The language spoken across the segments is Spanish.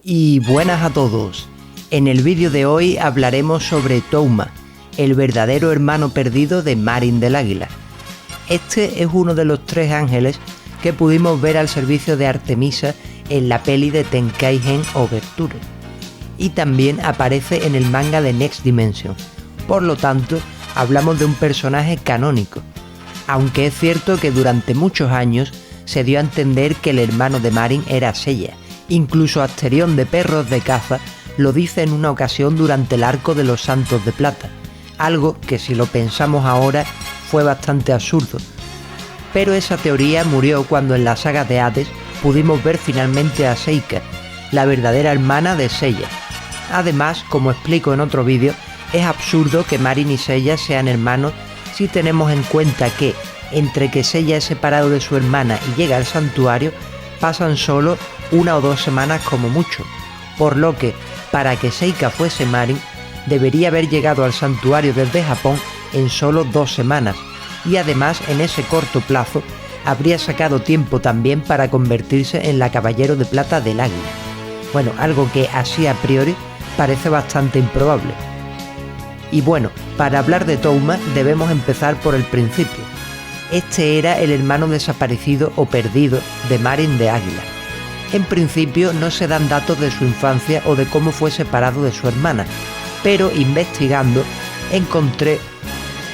Y buenas a todos. En el vídeo de hoy hablaremos sobre Touma, el verdadero hermano perdido de Marin del Águila. Este es uno de los tres ángeles que pudimos ver al servicio de Artemisa en la peli de Tenkaigen Overture, y también aparece en el manga de Next Dimension. Por lo tanto, hablamos de un personaje canónico, aunque es cierto que durante muchos años se dio a entender que el hermano de Marin era Seiya. Incluso Asterión de Perros de Caza lo dice en una ocasión durante el arco de los Santos de Plata, algo que si lo pensamos ahora fue bastante absurdo. Pero esa teoría murió cuando en la saga de Hades pudimos ver finalmente a Seika, la verdadera hermana de Seiya. Además, como explico en otro vídeo, es absurdo que Marin y Seiya sean hermanos si tenemos en cuenta que, entre que Seiya es separado de su hermana y llega al santuario, pasan solo 1 o 2 semanas como mucho, por lo que, para que Seika fuese Marin, debería haber llegado al santuario desde Japón en solo 2 semanas, y además en ese corto plazo habría sacado tiempo también para convertirse en la Caballero de Plata del Águila. Bueno, algo que así a priori parece bastante improbable. Y bueno, para hablar de Touma debemos empezar por el principio. Este era el hermano desaparecido o perdido de Marin de Águila. En principio no se dan datos de su infancia o de cómo fue separado de su hermana, pero investigando encontré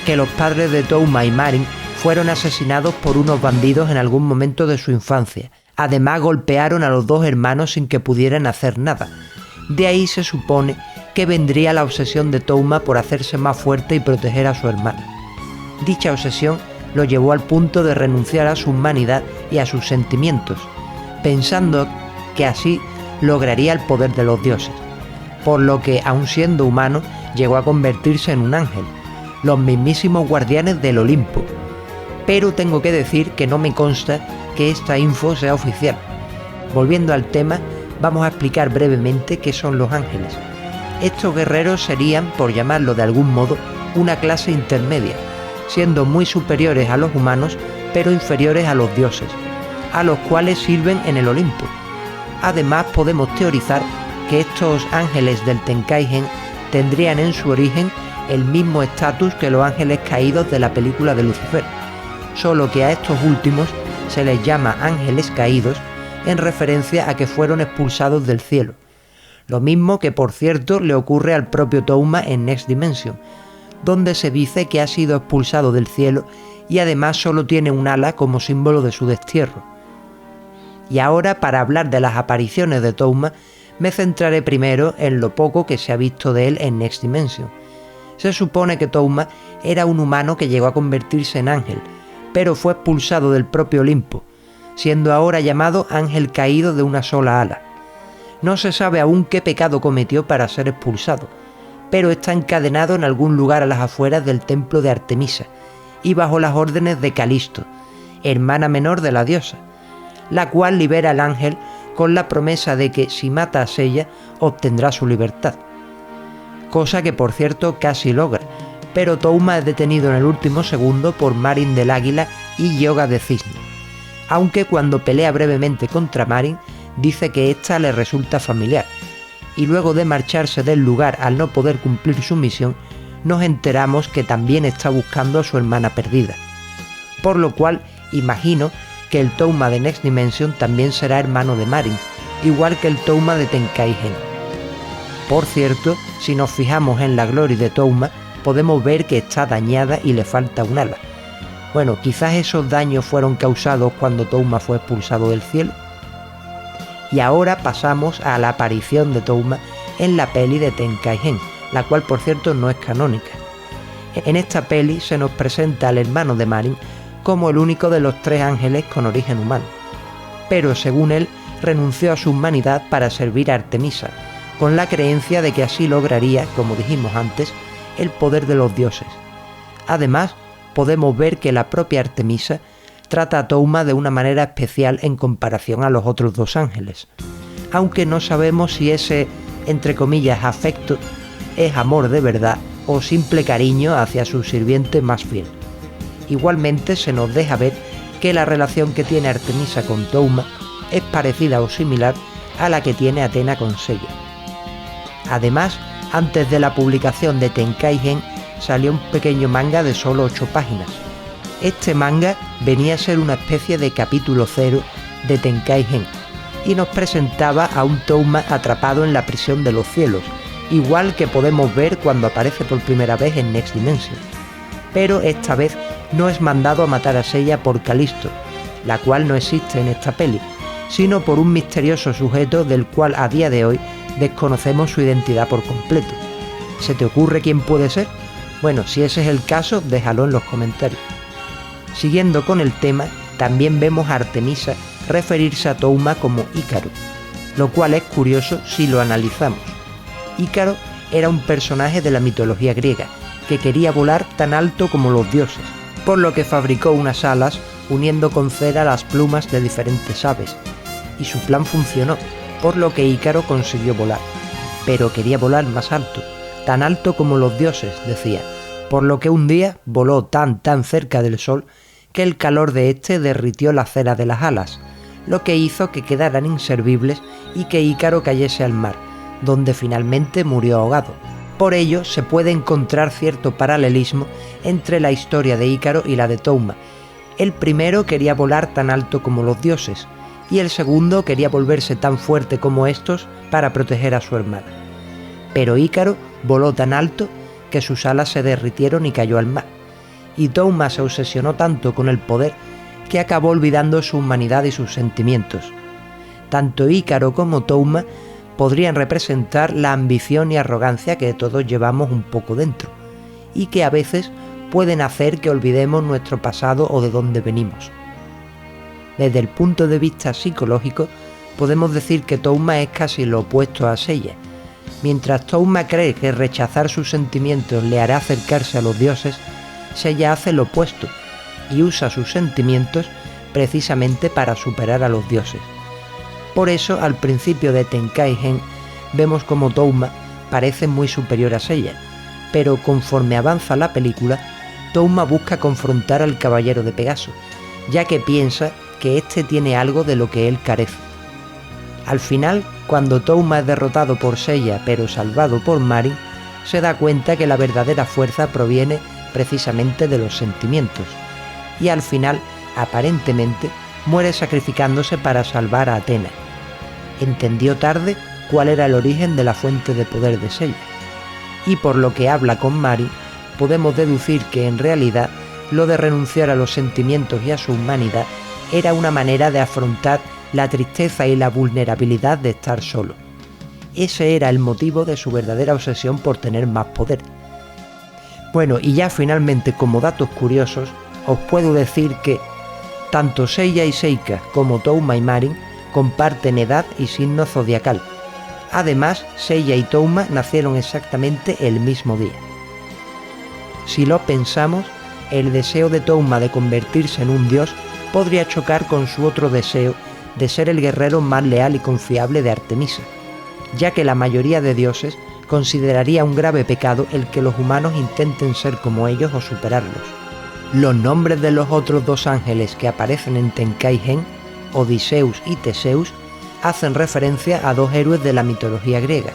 que los padres de Touma y Marin fueron asesinados por unos bandidos en algún momento de su infancia. Además golpearon a los dos hermanos sin que pudieran hacer nada. De ahí se supone que vendría la obsesión de Touma por hacerse más fuerte y proteger a su hermana. Dicha obsesión lo llevó al punto de renunciar a su humanidad y a sus sentimientos, pensando que así lograría el poder de los dioses, por lo que, aun siendo humano, llegó a convertirse en un ángel, los mismísimos guardianes del Olimpo. Pero tengo que decir que no me consta que esta info sea oficial. Volviendo al tema, vamos a explicar brevemente qué son los ángeles. Estos guerreros serían, por llamarlo de algún modo, una clase intermedia, siendo muy superiores a los humanos, pero inferiores a los dioses, a los cuales sirven en el Olimpo. Además, podemos teorizar que estos ángeles del Tenkaigen tendrían en su origen el mismo estatus que los ángeles caídos de la película de Lucifer, solo que a estos últimos se les llama ángeles caídos en referencia a que fueron expulsados del cielo. Lo mismo que, por cierto, le ocurre al propio Touma en Next Dimension, donde se dice que ha sido expulsado del cielo y además solo tiene un ala como símbolo de su destierro. Y ahora, para hablar de las apariciones de Touma, me centraré primero en lo poco que se ha visto de él en Next Dimension. Se supone que Touma era un humano que llegó a convertirse en ángel, pero fue expulsado del propio Olimpo, siendo ahora llamado ángel caído de una sola ala. No se sabe aún qué pecado cometió para ser expulsado, pero está encadenado en algún lugar a las afueras del templo de Artemisa y bajo las órdenes de Calisto, hermana menor de la diosa, la cual libera al ángel con la promesa de que si mata a Seiya obtendrá su libertad. Cosa que por cierto casi logra, pero Touma es detenido en el último segundo por Marin del Águila y Yoga de Cisne, aunque cuando pelea brevemente contra Marin dice que ésta le resulta familiar, y luego de marcharse del lugar al no poder cumplir su misión, nos enteramos que también está buscando a su hermana perdida, por lo cual imagino que el Touma de Next Dimension también será hermano de Marin, igual que el Touma de Tenkaigen. Por cierto, si nos fijamos en la glory de Touma, podemos ver que está dañada y le falta un ala. Bueno, quizás esos daños fueron causados cuando Touma fue expulsado del cielo. Y ahora pasamos a la aparición de Touma en la peli de Tenkaigen, la cual por cierto no es canónica. En esta peli se nos presenta al hermano de Marin como el único de los 3 ángeles con origen humano, pero según él renunció a su humanidad para servir a Artemisa, con la creencia de que así lograría, como dijimos antes, el poder de los dioses. Además, podemos ver que la propia Artemisa trata a Touma de una manera especial en comparación a los otros 2 ángeles, aunque no sabemos si ese, entre comillas, afecto es amor de verdad o simple cariño hacia su sirviente más fiel. Igualmente se nos deja ver que la relación que tiene Artemisa con Touma es parecida o similar a la que tiene Athena con Seiya. Además, antes de la publicación de Tenkaigen salió un pequeño manga de solo 8 páginas. Este manga venía a ser una especie de capítulo 0 de Tenkaigen y nos presentaba a un Touma atrapado en la prisión de los cielos, igual que podemos ver cuando aparece por primera vez en Next Dimension. Pero esta vez no es mandado a matar a Seiya por Calisto, la cual no existe en esta peli, sino por un misterioso sujeto del cual a día de hoy desconocemos su identidad por completo. ¿Se te ocurre quién puede ser? Bueno, si ese es el caso, déjalo en los comentarios. Siguiendo con el tema, también vemos a Artemisa referirse a Touma como Ícaro, lo cual es curioso si lo analizamos. Ícaro era un personaje de la mitología griega, que quería volar tan alto como los dioses, por lo que fabricó unas alas uniendo con cera las plumas de diferentes aves, y su plan funcionó, por lo que Ícaro consiguió volar, pero quería volar más alto, tan alto como los dioses, decía, por lo que un día voló tan cerca del sol que el calor de este derritió la cera de las alas, lo que hizo que quedaran inservibles y que Ícaro cayese al mar, donde finalmente murió ahogado. Por ello se puede encontrar cierto paralelismo entre la historia de Ícaro y la de Touma. El primero quería volar tan alto como los dioses, y el segundo quería volverse tan fuerte como estos para proteger a su hermana. Pero Ícaro voló tan alto que sus alas se derritieron y cayó al mar, y Touma se obsesionó tanto con el poder que acabó olvidando su humanidad y sus sentimientos. Tanto Ícaro como Touma podrían representar la ambición y arrogancia que todos llevamos un poco dentro, y que a veces pueden hacer que olvidemos nuestro pasado o de dónde venimos. Desde el punto de vista psicológico, podemos decir que Touma es casi lo opuesto a Seiya. Mientras Touma cree que rechazar sus sentimientos le hará acercarse a los dioses, Seiya hace lo opuesto y usa sus sentimientos precisamente para superar a los dioses. Por eso, al principio de Tenkaigen, vemos como Touma parece muy superior a Seiya, pero conforme avanza la película, Touma busca confrontar al caballero de Pegaso, ya que piensa que éste tiene algo de lo que él carece. Al final, cuando Touma es derrotado por Seiya pero salvado por Marin, se da cuenta que la verdadera fuerza proviene precisamente de los sentimientos, y al final, aparentemente, muere sacrificándose para salvar a Athena. Entendió tarde cuál era el origen de la fuente de poder de Seiya, y por lo que habla con Marin, podemos deducir que en realidad lo de renunciar a los sentimientos y a su humanidad era una manera de afrontar la tristeza y la vulnerabilidad de estar solo. Ese era el motivo de su verdadera obsesión por tener más poder. Bueno, y ya finalmente como datos curiosos, os puedo decir que tanto Seiya y Seika como Touma y Marin comparten edad y signo zodiacal. Además, Seiya y Touma nacieron exactamente el mismo día. Si lo pensamos, el deseo de Touma de convertirse en un dios podría chocar con su otro deseo de ser el guerrero más leal y confiable de Artemisa, ya que la mayoría de dioses consideraría un grave pecado el que los humanos intenten ser como ellos o superarlos. Los nombres de los otros dos ángeles que aparecen en Tenkaigen, Odiseus y Teseus, hacen referencia a dos héroes de la mitología griega,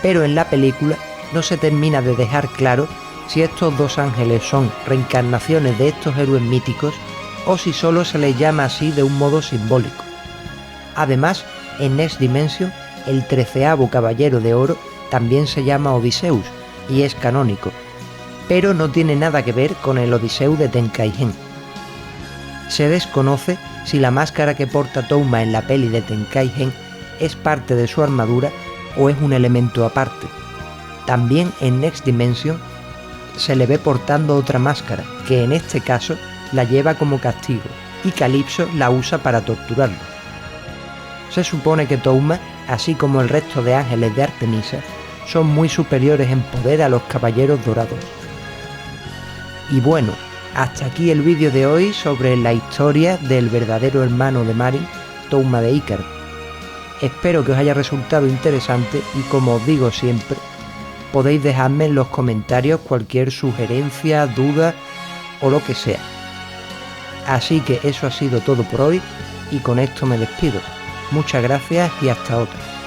pero en la película no se termina de dejar claro si estos dos ángeles son reencarnaciones de estos héroes míticos o si solo se les llama así de un modo simbólico. Además, en Next Dimension, el 13º caballero de oro también se llama Odiseus y es canónico, pero no tiene nada que ver con el Odiseus de Tenkaigen. Se desconoce si la máscara que porta Touma en la peli de Tenkaigen es parte de su armadura o es un elemento aparte. También en Next Dimension se le ve portando otra máscara, que en este caso la lleva como castigo, y Calipso la usa para torturarlo. Se supone que Touma, así como el resto de ángeles de Artemisa, son muy superiores en poder a los caballeros dorados. Y bueno, hasta aquí el vídeo de hoy sobre la historia del verdadero hermano de Marin, Touma de Ícaro. Espero que os haya resultado interesante y, como os digo siempre, podéis dejarme en los comentarios cualquier sugerencia, duda o lo que sea. Así que eso ha sido todo por hoy y con esto me despido. Muchas gracias y hasta otra.